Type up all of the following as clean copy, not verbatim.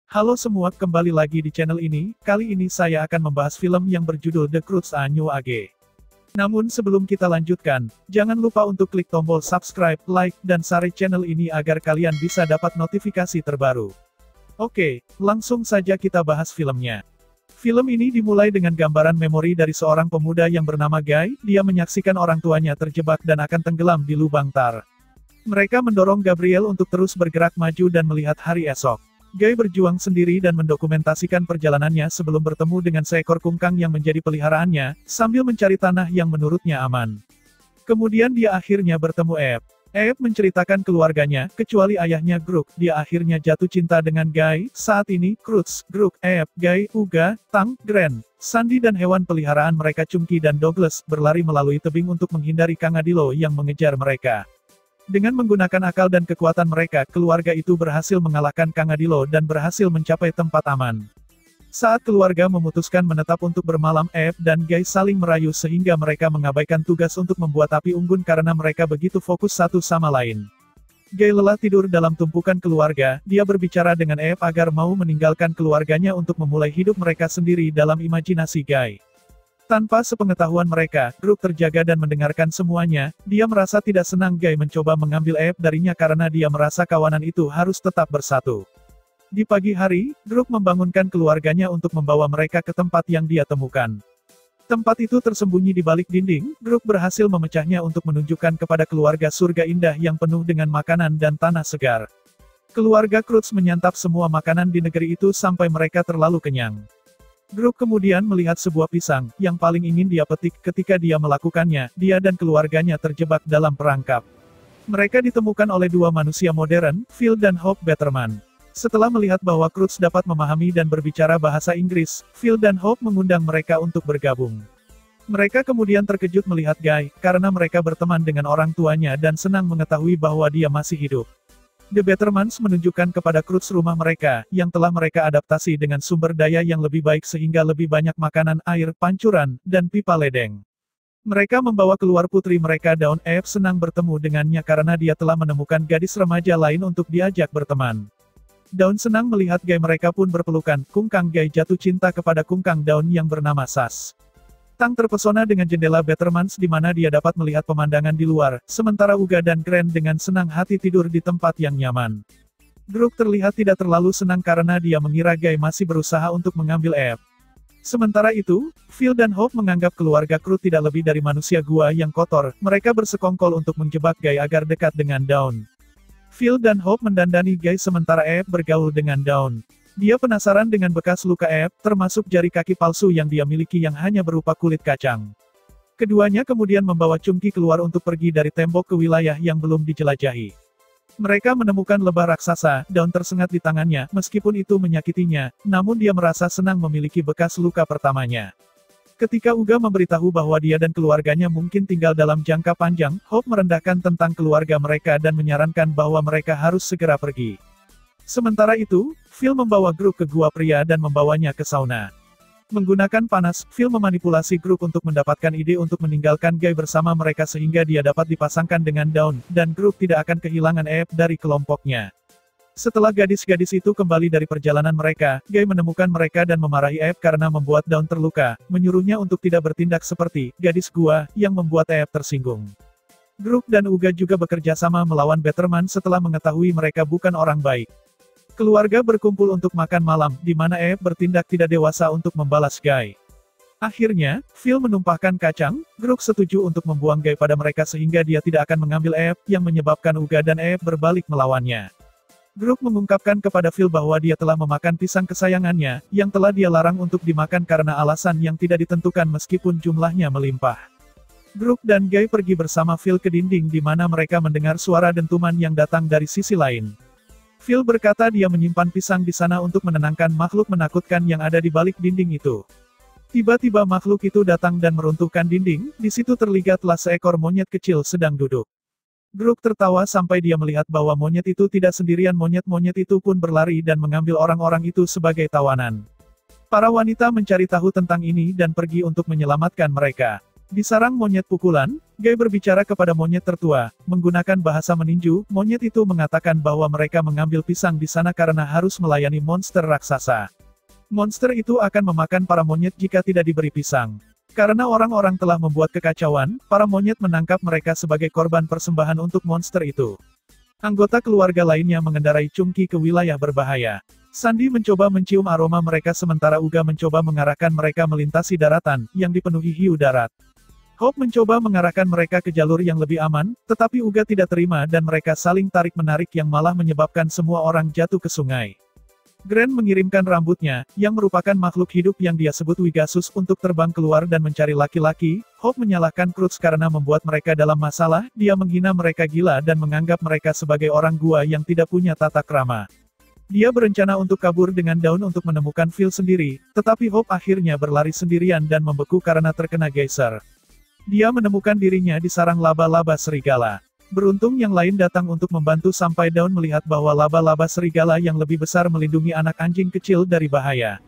Halo semua, kembali lagi di channel ini. Kali ini saya akan membahas film yang berjudul The Croods A New Age. Namun sebelum kita lanjutkan, jangan lupa untuk klik tombol subscribe, like, dan share channel ini agar kalian bisa dapat notifikasi terbaru. Oke, langsung saja kita bahas filmnya. Film ini dimulai dengan gambaran memori dari seorang pemuda yang bernama Guy. Dia menyaksikan orang tuanya terjebak dan akan tenggelam di lubang tar. Mereka mendorong Gabriel untuk terus bergerak maju dan melihat hari esok. Guy berjuang sendiri dan mendokumentasikan perjalanannya sebelum bertemu dengan seekor kungkang yang menjadi peliharaannya, sambil mencari tanah yang menurutnya aman. Kemudian dia akhirnya bertemu Eve. Eve menceritakan keluarganya, kecuali ayahnya Grook. Dia akhirnya jatuh cinta dengan Guy. Saat ini, Croods, Grook, Eve, Guy, Uga, Tang, Gren, Sandy dan hewan peliharaan mereka Chunky dan Douglas berlari melalui tebing untuk menghindari Kang Adilo yang mengejar mereka. Dengan menggunakan akal dan kekuatan mereka, keluarga itu berhasil mengalahkan Kang Adilo dan berhasil mencapai tempat aman. Saat keluarga memutuskan menetap untuk bermalam, Eve dan Guy saling merayu sehingga mereka mengabaikan tugas untuk membuat api unggun karena mereka begitu fokus satu sama lain. Guy lelah tidur dalam tumpukan keluarga. Dia berbicara dengan Eve agar mau meninggalkan keluarganya untuk memulai hidup mereka sendiri dalam imajinasi Guy. Tanpa sepengetahuan mereka, Grook terjaga dan mendengarkan semuanya. Dia merasa tidak senang Guy mencoba mengambil Eve darinya karena dia merasa kawanan itu harus tetap bersatu. Di pagi hari, Grook membangunkan keluarganya untuk membawa mereka ke tempat yang dia temukan. Tempat itu tersembunyi di balik dinding. Grook berhasil memecahnya untuk menunjukkan kepada keluarga surga indah yang penuh dengan makanan dan tanah segar. Keluarga Croods menyantap semua makanan di negeri itu sampai mereka terlalu kenyang. Grook kemudian melihat sebuah pisang, yang paling ingin dia petik. Ketika dia melakukannya, dia dan keluarganya terjebak dalam perangkap. Mereka ditemukan oleh dua manusia modern, Phil dan Hope Betterman. Setelah melihat bahwa Croods dapat memahami dan berbicara bahasa Inggris, Phil dan Hope mengundang mereka untuk bergabung. Mereka kemudian terkejut melihat Guy, karena mereka berteman dengan orang tuanya dan senang mengetahui bahwa dia masih hidup. The Bettermans menunjukkan kepada Croods rumah mereka, yang telah mereka adaptasi dengan sumber daya yang lebih baik sehingga lebih banyak makanan, air, pancuran, dan pipa ledeng. Mereka membawa keluar putri mereka Dawn. Eve senang bertemu dengannya karena dia telah menemukan gadis remaja lain untuk diajak berteman. Dawn senang melihat Guy, mereka pun berpelukan. Kungkang Guy jatuh cinta kepada kungkang Dawn yang bernama Sas. Tang terpesona dengan jendela Bettermans di mana dia dapat melihat pemandangan di luar, sementara Uga dan Gren dengan senang hati tidur di tempat yang nyaman. Grook terlihat tidak terlalu senang karena dia mengira Guy masih berusaha untuk mengambil Eve. Sementara itu, Phil dan Hope menganggap keluarga Crood tidak lebih dari manusia gua yang kotor. Mereka bersekongkol untuk menjebak Guy agar dekat dengan Dawn. Phil dan Hope mendandani Guy sementara Eve bergaul dengan Dawn. Dia penasaran dengan bekas luka Eve, termasuk jari kaki palsu yang dia miliki yang hanya berupa kulit kacang. Keduanya kemudian membawa Chunky keluar untuk pergi dari tembok ke wilayah yang belum dijelajahi. Mereka menemukan lebah raksasa. Dawn tersengat di tangannya, meskipun itu menyakitinya, namun dia merasa senang memiliki bekas luka pertamanya. Ketika Uga memberitahu bahwa dia dan keluarganya mungkin tinggal dalam jangka panjang, Hope merendahkan tentang keluarga mereka dan menyarankan bahwa mereka harus segera pergi. Sementara itu, Phil membawa Grook ke gua pria dan membawanya ke sauna. Menggunakan panas, Phil memanipulasi Grook untuk mendapatkan ide untuk meninggalkan Guy bersama mereka sehingga dia dapat dipasangkan dengan Dawn, dan Grook tidak akan kehilangan Eve dari kelompoknya. Setelah gadis-gadis itu kembali dari perjalanan mereka, Guy menemukan mereka dan memarahi Eve karena membuat Dawn terluka, menyuruhnya untuk tidak bertindak seperti gadis gua, yang membuat Eve tersinggung. Grook dan Uga juga bekerja sama melawan Betterman setelah mengetahui mereka bukan orang baik. Keluarga berkumpul untuk makan malam, di mana Eve bertindak tidak dewasa untuk membalas Guy. Akhirnya, Phil menumpahkan kacang. Grook setuju untuk membuang Guy pada mereka sehingga dia tidak akan mengambil Eve, yang menyebabkan Uga dan Eve berbalik melawannya. Grook mengungkapkan kepada Phil bahwa dia telah memakan pisang kesayangannya, yang telah dia larang untuk dimakan karena alasan yang tidak ditentukan meskipun jumlahnya melimpah. Grook dan Guy pergi bersama Phil ke dinding di mana mereka mendengar suara dentuman yang datang dari sisi lain. Phil berkata dia menyimpan pisang di sana untuk menenangkan makhluk menakutkan yang ada di balik dinding itu. Tiba-tiba makhluk itu datang dan meruntuhkan dinding. Di situ terlihatlah seekor monyet kecil sedang duduk. Grook tertawa sampai dia melihat bahwa monyet itu tidak sendirian. Monyet-monyet itu pun berlari dan mengambil orang-orang itu sebagai tawanan. Para wanita mencari tahu tentang ini dan pergi untuk menyelamatkan mereka. Di sarang monyet pukulan, Guy berbicara kepada monyet tertua, menggunakan bahasa meninju. Monyet itu mengatakan bahwa mereka mengambil pisang di sana karena harus melayani monster raksasa. Monster itu akan memakan para monyet jika tidak diberi pisang. Karena orang-orang telah membuat kekacauan, para monyet menangkap mereka sebagai korban persembahan untuk monster itu. Anggota keluarga lainnya mengendarai Chungki ke wilayah berbahaya. Sandy mencoba mencium aroma mereka sementara Uga mencoba mengarahkan mereka melintasi daratan, yang dipenuhi hiu darat. Hope mencoba mengarahkan mereka ke jalur yang lebih aman, tetapi Uga tidak terima dan mereka saling tarik-menarik yang malah menyebabkan semua orang jatuh ke sungai. Grant mengirimkan rambutnya, yang merupakan makhluk hidup yang dia sebut Wigasus untuk terbang keluar dan mencari laki-laki. Hope menyalahkan Cruz karena membuat mereka dalam masalah, dia menghina mereka gila dan menganggap mereka sebagai orang gua yang tidak punya tata krama. Dia berencana untuk kabur dengan daun untuk menemukan Phil sendiri, tetapi Hope akhirnya berlari sendirian dan membeku karena terkena geyser. Dia menemukan dirinya di sarang laba-laba serigala. Beruntung yang lain datang untuk membantu sampai Dawn melihat bahwa laba-laba serigala yang lebih besar melindungi anak anjing kecil dari bahaya.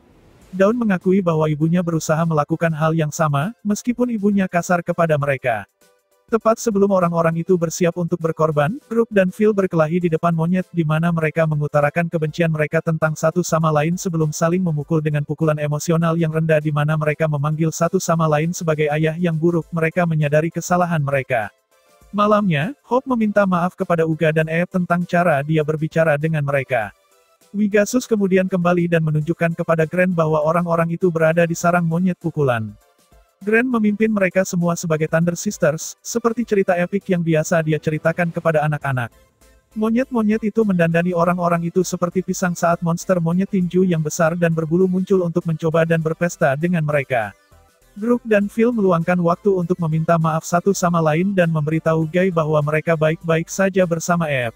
Dawn mengakui bahwa ibunya berusaha melakukan hal yang sama, meskipun ibunya kasar kepada mereka. Tepat sebelum orang-orang itu bersiap untuk berkorban, Brooke dan Phil berkelahi di depan monyet di mana mereka mengutarakan kebencian mereka tentang satu sama lain sebelum saling memukul dengan pukulan emosional yang rendah di mana mereka memanggil satu sama lain sebagai ayah yang buruk. Mereka menyadari kesalahan mereka. Malamnya, Hope meminta maaf kepada Uga dan Eve tentang cara dia berbicara dengan mereka. Wigasus kemudian kembali dan menunjukkan kepada Grant bahwa orang-orang itu berada di sarang monyet pukulan. Grant memimpin mereka semua sebagai Thunder Sisters, seperti cerita epik yang biasa dia ceritakan kepada anak-anak. Monyet-monyet itu mendandani orang-orang itu seperti pisang saat monster monyet tinju yang besar dan berbulu muncul untuk mencoba dan berpesta dengan mereka. Brooke dan Phil meluangkan waktu untuk meminta maaf satu sama lain dan memberitahu Guy bahwa mereka baik-baik saja bersama Eve.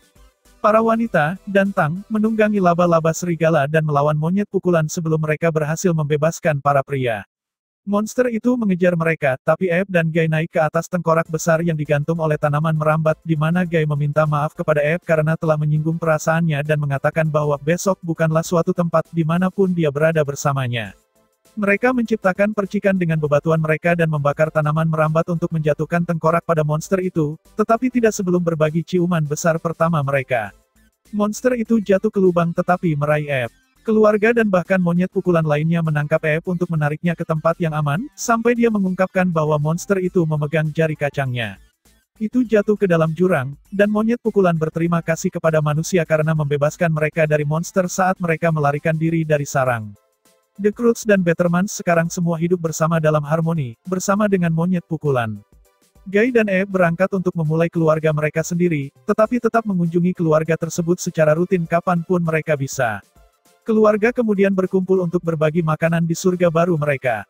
Para wanita dan Tang menunggangi laba-laba serigala dan melawan monyet pukulan sebelum mereka berhasil membebaskan para pria. Monster itu mengejar mereka, tapi Eve dan Guy naik ke atas tengkorak besar yang digantung oleh tanaman merambat, di mana Guy meminta maaf kepada Eve karena telah menyinggung perasaannya dan mengatakan bahwa besok bukanlah suatu tempat dimanapun dia berada bersamanya. Mereka menciptakan percikan dengan bebatuan mereka dan membakar tanaman merambat untuk menjatuhkan tengkorak pada monster itu, tetapi tidak sebelum berbagi ciuman besar pertama mereka. Monster itu jatuh ke lubang tetapi meraih Eve. Keluarga dan bahkan monyet pukulan lainnya menangkap Eve untuk menariknya ke tempat yang aman, sampai dia mengungkapkan bahwa monster itu memegang jari kacangnya. Itu jatuh ke dalam jurang, dan monyet pukulan berterima kasih kepada manusia karena membebaskan mereka dari monster saat mereka melarikan diri dari sarang. The Croods dan Bettermans sekarang semua hidup bersama dalam harmoni, bersama dengan monyet pukulan. Guy dan Eve berangkat untuk memulai keluarga mereka sendiri, tetapi tetap mengunjungi keluarga tersebut secara rutin kapanpun mereka bisa. Keluarga kemudian berkumpul untuk berbagi makanan di surga baru mereka.